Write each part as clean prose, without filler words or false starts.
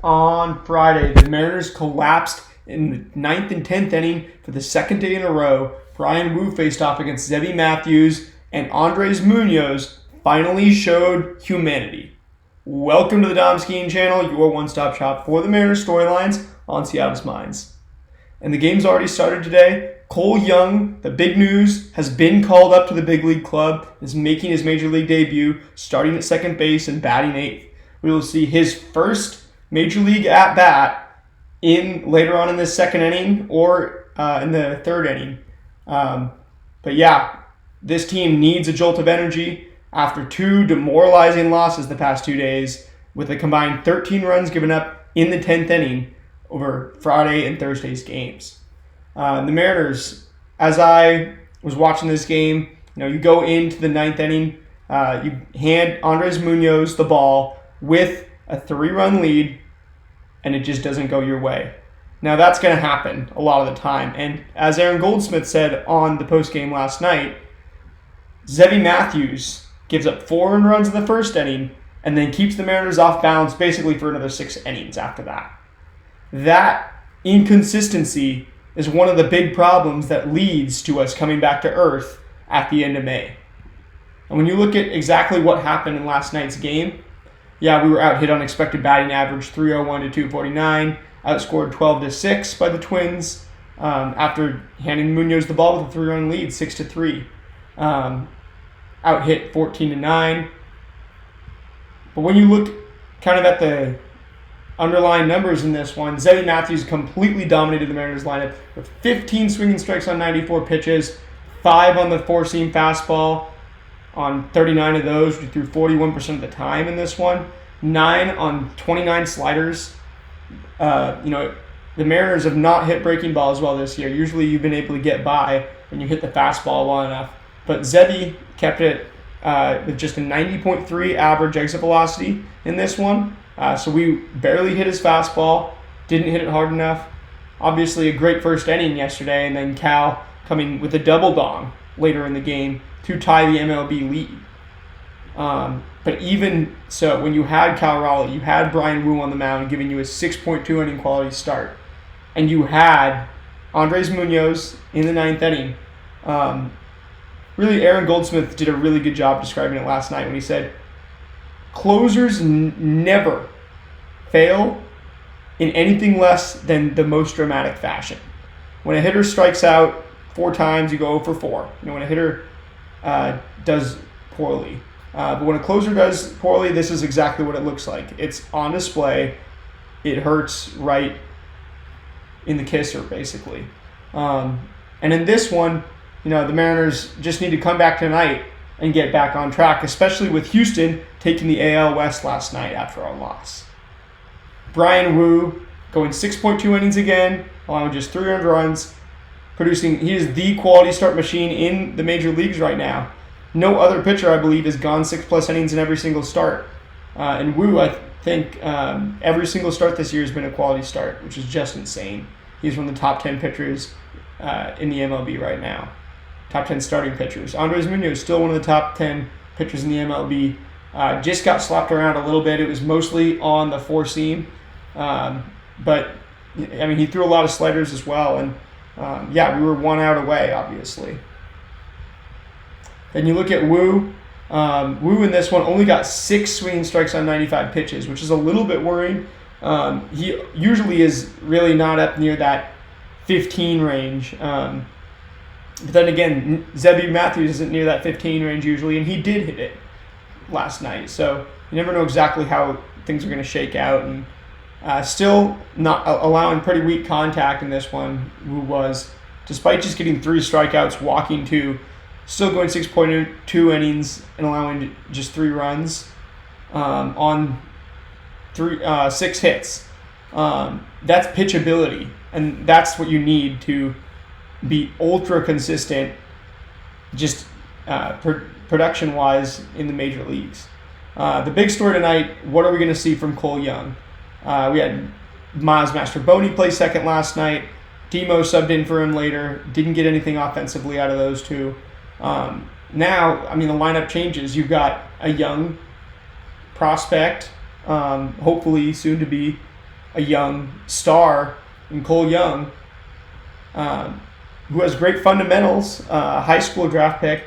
on Friday, the Mariners collapsed in the 9th and 10th inning for the second day in a row. Bryan faced off against Zebby Matthews, and Andres Munoz finally showed humanity. Welcome to the Dom Skiing Channel, your one-stop shop for the Mariners storylines on Seattle's Minds. And the game's already started today. Cole Young, the big news, has been called up to the big league club, is making his major league debut, starting at second base and batting eighth. We will see his first major league at-bat later on in the second inning or in the third inning. But yeah, this team needs a jolt of energy after two demoralizing losses the past 2 days, with a combined 13 runs given up in the 10th inning over Friday and Thursday's games. The Mariners, as I was watching this game, you go into the 9th inning, you hand Andres Munoz the ball with a 3-run lead, and it just doesn't go your way. Now, that's going to happen a lot of the time. And as Aaron Goldsmith said on the postgame last night, Zebby Matthews gives up 4 earned runs in the first inning and then keeps the Mariners off balance basically for another 6 innings after that. That inconsistency is one of the big problems that leads to us coming back to earth at the end of May. And when you look at exactly what happened in last night's game, yeah, we were out hit on expected batting average 301 to 249, outscored 12-6 by the Twins after handing Munoz the ball with a 3-run lead, 6-3. Out hit 14-9. But when you look kind of at the underlying numbers in this one, Zebby Matthews completely dominated the Mariners lineup with 15 swinging strikes on 94 pitches, 5 on the four-seam fastball. On 39 of those, we threw 41% of the time in this one. 9 on 29 sliders. The Mariners have not hit breaking balls well this year. Usually you've been able to get by when you hit the fastball well enough. But Zebby kept it with just a 90.3 average exit velocity in this one. So we barely hit his fastball, didn't hit it hard enough. Obviously a great first inning yesterday, and then Cal coming with a double dong later in the game to tie the MLB lead. But even so, when you had Cal Raleigh, you had Bryan on the mound giving you a 6.2 inning quality start, and you had Andres Munoz in the 9th inning. Really, Aaron Goldsmith did a really good job describing it last night when he said, closers never fail in anything less than the most dramatic fashion. When a hitter strikes out 4 times, you go 0 for 4. When a hitter does poorly. But when a closer does poorly, this is exactly what it looks like. It's on display. It hurts right in the kisser, basically. And in this one, the Mariners just need to come back tonight and get back on track, especially with Houston taking the AL West last night after our loss. Bryan going 6.2 innings again, allowing just 3 earned runs, he is the quality start machine in the major leagues right now. No other pitcher, I believe, has gone 6+ innings in every single start. And I think every single start this year has been a quality start, which is just insane. He's one of the top 10 pitchers in the MLB right now. Top 10 starting pitchers. Andres Munoz, still one of the top 10 pitchers in the MLB. Just got slapped around a little bit. It was mostly on the four-seam. But, he threw a lot of sliders as well. And, we were 1 out away, obviously. Then you look at Wu in this one only got 6 swinging strikes on 95 pitches, which is a little bit worrying. He usually is really not up near that 15 range. But then again, Zebby Matthews isn't near that 15 range usually, and he did hit it last night. So you never know exactly how things are going to shake out. And still not allowing pretty weak contact in this one, Wu was, despite just getting 3 strikeouts, walking 2, still going 6.2 innings and allowing just 3 runs on 6 hits. That's pitchability, and that's what you need to be ultra consistent, just production-wise in the major leagues. The big story tonight, what are we going to see from Cole Young? We had Miles Mastrobuoni play second last night. Demo subbed in for him later. Didn't get anything offensively out of those two. Now, the lineup changes. You've got a young prospect, hopefully soon to be a young star in Cole Young, who has great fundamentals, high school draft pick.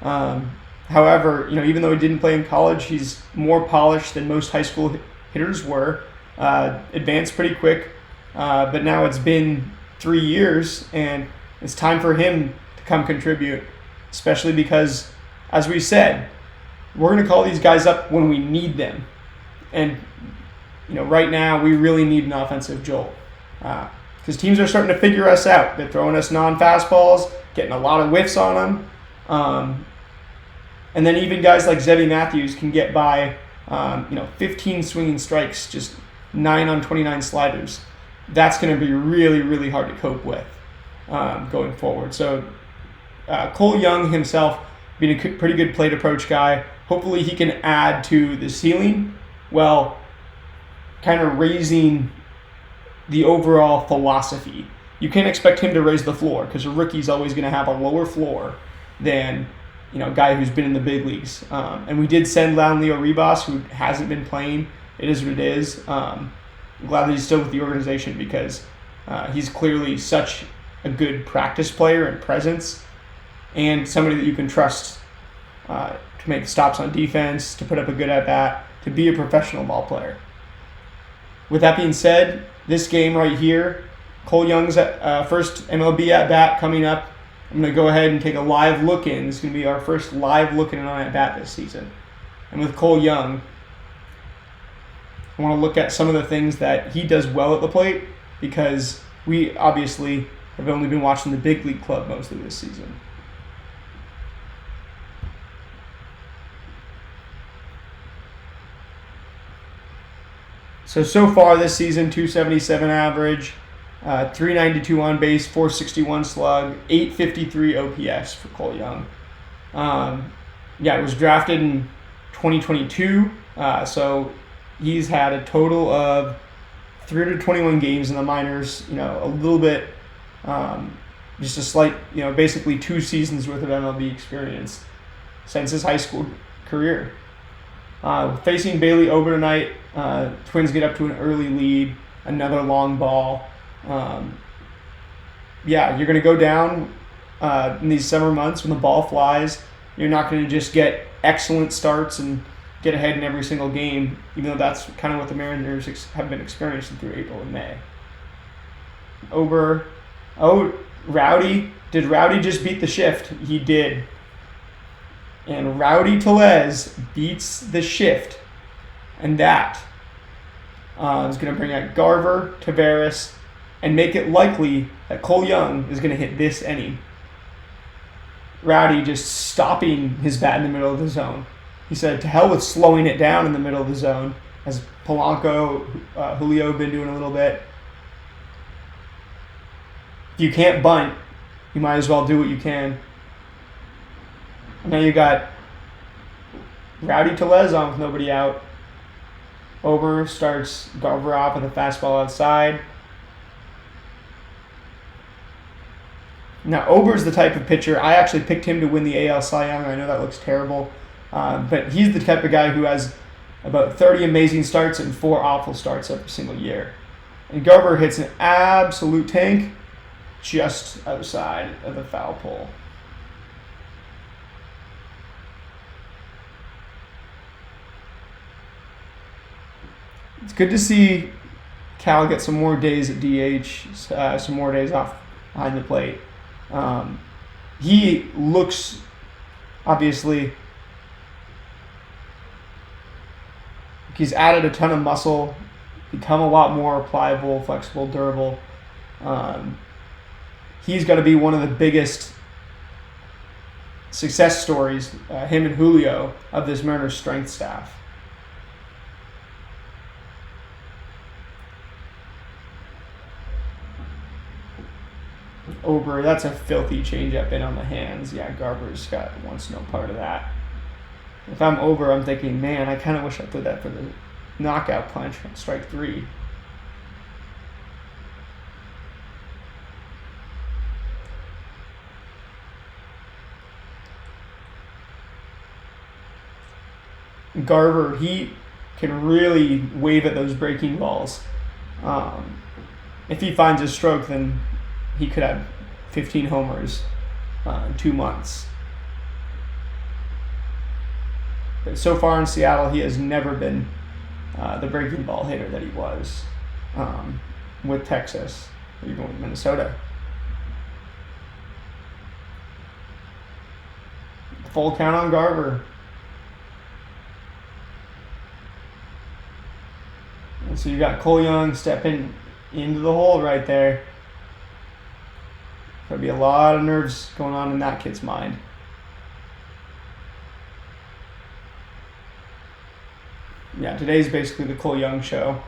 However, even though he didn't play in college, he's more polished than most high school hitters were. Advanced pretty quick, but now it's been 3 years, and it's time for him to come contribute, especially because, as we said, we're going to call these guys up when we need them. And, right now we really need an offensive jolt. Because teams are starting to figure us out. They're throwing us non-fastballs, getting a lot of whiffs on them. And then even guys like Zebby Matthews can get by, 15 swinging strikes, just 9 on 29 sliders. That's going to be really, really hard to cope with going forward. So Cole Young himself being a pretty good plate approach guy. Hopefully he can add to the ceiling while kind of raising the overall philosophy. You can't expect him to raise the floor because a rookie's always going to have a lower floor than a guy who's been in the big leagues. And we did send down Leo Ribas, who hasn't been playing. It is what it is. I'm glad that he's still with the organization because he's clearly such a good practice player and presence, and somebody that you can trust to make stops on defense, to put up a good at-bat, to be a professional ball player. With that being said, this game right here, Cole Young's first MLB at-bat coming up. I'm going to go ahead and take a live look in. This is going to be our first live look in on at-bat this season. And with Cole Young, I want to look at some of the things that he does well at the plate because we obviously have only been watching the big league club most of this season. So far this season, 277 average, 392 on base, 461 slug, 853 OPS for Cole Young. It was drafted in 2022, so he's had a total of 321 games in the minors, a little bit, just a slight, basically 2 seasons worth of MLB experience since his high school career. Facing Bailey Ober tonight, Twins get up to an early lead, another long ball. You're going to go down in these summer months when the ball flies. You're not going to just get excellent starts and get ahead in every single game, even though that's kind of what the Mariners have been experiencing through April and May. Rowdy. Did Rowdy just beat the shift? He did. And Rowdy Tellez beats the shift. And that is going to bring out Garver, Taveras, and make it likely that Cole Young is going to hit this inning. Rowdy just stopping his bat in the middle of the zone. He said, to hell with slowing it down in the middle of the zone, as Polanco, Julio have been doing a little bit. If you can't bunt, you might as well do what you can. And now you got Rowdy Tellez on with nobody out. Ober starts Garver off with a fastball outside. Now, Ober's the type of pitcher, I actually picked him to win the AL Cy Young. I know that looks terrible. But he's the type of guy who has about 30 amazing starts and 4 awful starts every single year. And Garver hits an absolute tank just outside of the foul pole. It's good to see Cal get some more days at DH, some more days off behind the plate. He looks, obviously, he's added a ton of muscle, become a lot more pliable, flexible, durable. He's going to be one of the biggest success stories, him and Julio, of this Mariners strength staff. Ober, that's a filthy changeup in on the hands. Yeah, Garver's wants no part of that. If I'm Ober, I'm thinking, man, I kind of wish I put that for the knockout punch on strike 3. Garver, he can really wave at those breaking balls. If he finds his stroke, then he could have 15 homers in 2 months. But so far in Seattle, he has never been the breaking ball hitter that he was with Texas, or even with Minnesota. Full count on Garver. And so you got Cole Young stepping into the hole right there. There'll be a lot of nerves going on in that kid's mind. Yeah, today's basically the Cole Young show.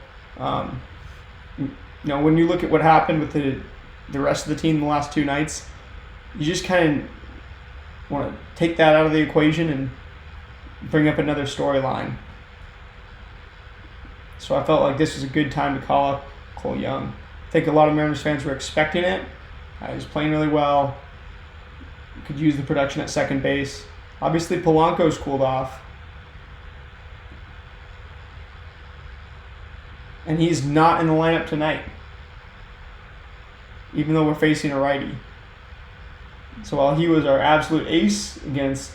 When you look at what happened with the rest of the team the last 2 nights, you just kind of want to take that out of the equation and bring up another storyline. So I felt like this was a good time to call up Cole Young. I think a lot of Mariners fans were expecting it. He was playing really well. Could use the production at second base. Obviously, Polanco's cooled off. And he's not in the lineup tonight, even though we're facing a righty. So while he was our absolute ace against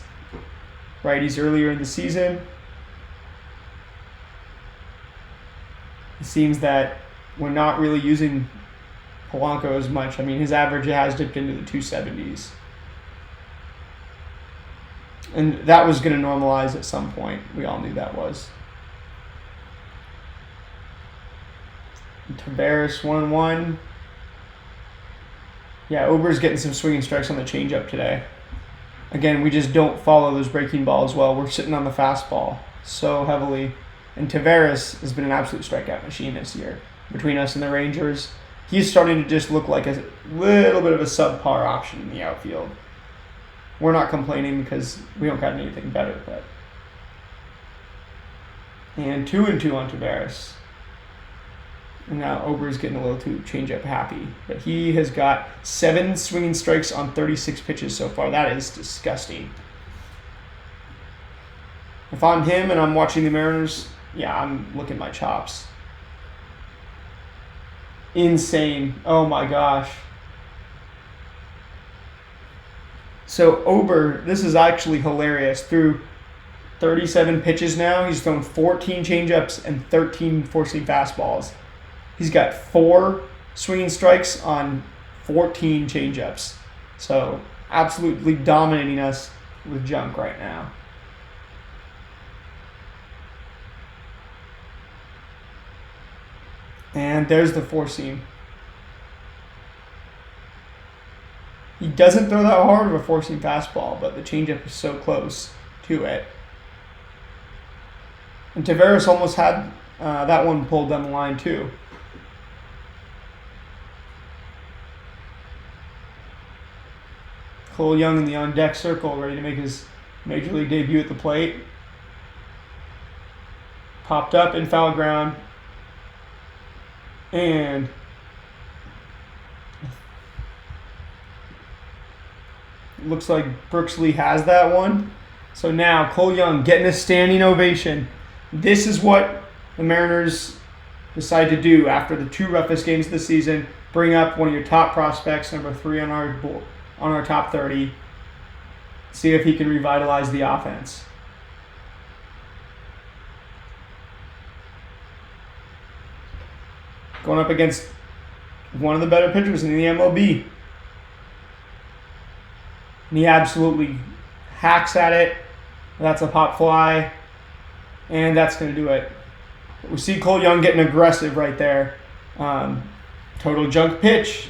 righties earlier in the season, it seems that we're not really using Polanco as much. I mean, his average has dipped into the 270s. And that was going to normalize at some point. We all knew that was. Tavares 1-1. Yeah, Ober's getting some swinging strikes on the changeup today. Again, we just don't follow those breaking balls well. We're sitting on the fastball so heavily. And Tavares has been an absolute strikeout machine this year. Between us and the Rangers, he's starting to just look like a little bit of a subpar option in the outfield. We're not complaining because we don't got anything better. And 2-2 on Tavares. And now Ober's getting a little too changeup happy. But he has got 7 swinging strikes on 36 pitches so far. That is disgusting. If I'm him and I'm watching the Mariners, yeah, I'm looking at my chops. Insane. Oh my gosh. So Ober, this is actually hilarious. Through 37 pitches now, he's thrown 14 changeups and 13 four-seam fastballs. He's got 4 swinging strikes on 14 changeups. So absolutely dominating us with junk right now. And there's the four-seam. He doesn't throw that hard of a four-seam fastball, but the changeup is so close to it. And Tavares almost had that one pulled down the line too. Cole Young in the on-deck circle, ready to make his Major League debut at the plate. Popped up in foul ground. And looks like Brooksley has that one. So now Cole Young getting a standing ovation. This is what the Mariners decide to do after the 2 roughest games of the season. Bring up one of your top prospects, number 3 on our top 30. See if he can revitalize the offense. Going up against one of the better pitchers in the MLB. And he absolutely hacks at it. That's a pop fly. And that's going to do it. We see Cole Young getting aggressive right there. Total junk pitch.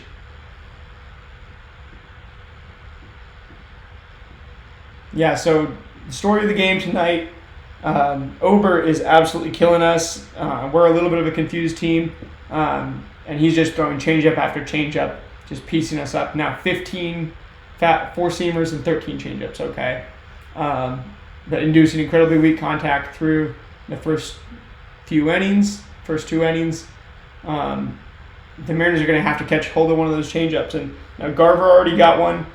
Yeah, so the story of the game tonight, Ober is absolutely killing us. We're a little bit of a confused team. And he's just throwing changeup after changeup, just piecing us up. Now 15 four-seamers and 13 changeups, okay. But inducing incredibly weak contact through the first 2 innings. The Mariners are going to have to catch hold of one of those changeups. And now Garver already got one,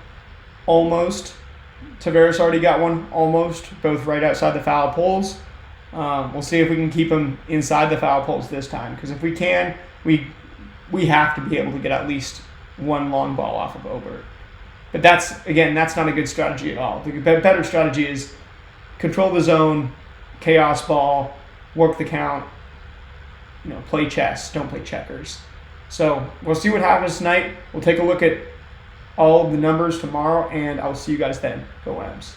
almost. Tavares already got one, almost. Both right outside the foul poles. We'll see if we can keep them inside the foul poles this time. Because if we can, we have to be able to get at least one long ball off of Obert. But that's not a good strategy at all. The better strategy is control the zone, chaos ball, work the count, play chess, don't play checkers. So we'll see what happens tonight. We'll take a look at all of the numbers tomorrow, and I'll see you guys then. Go Rams.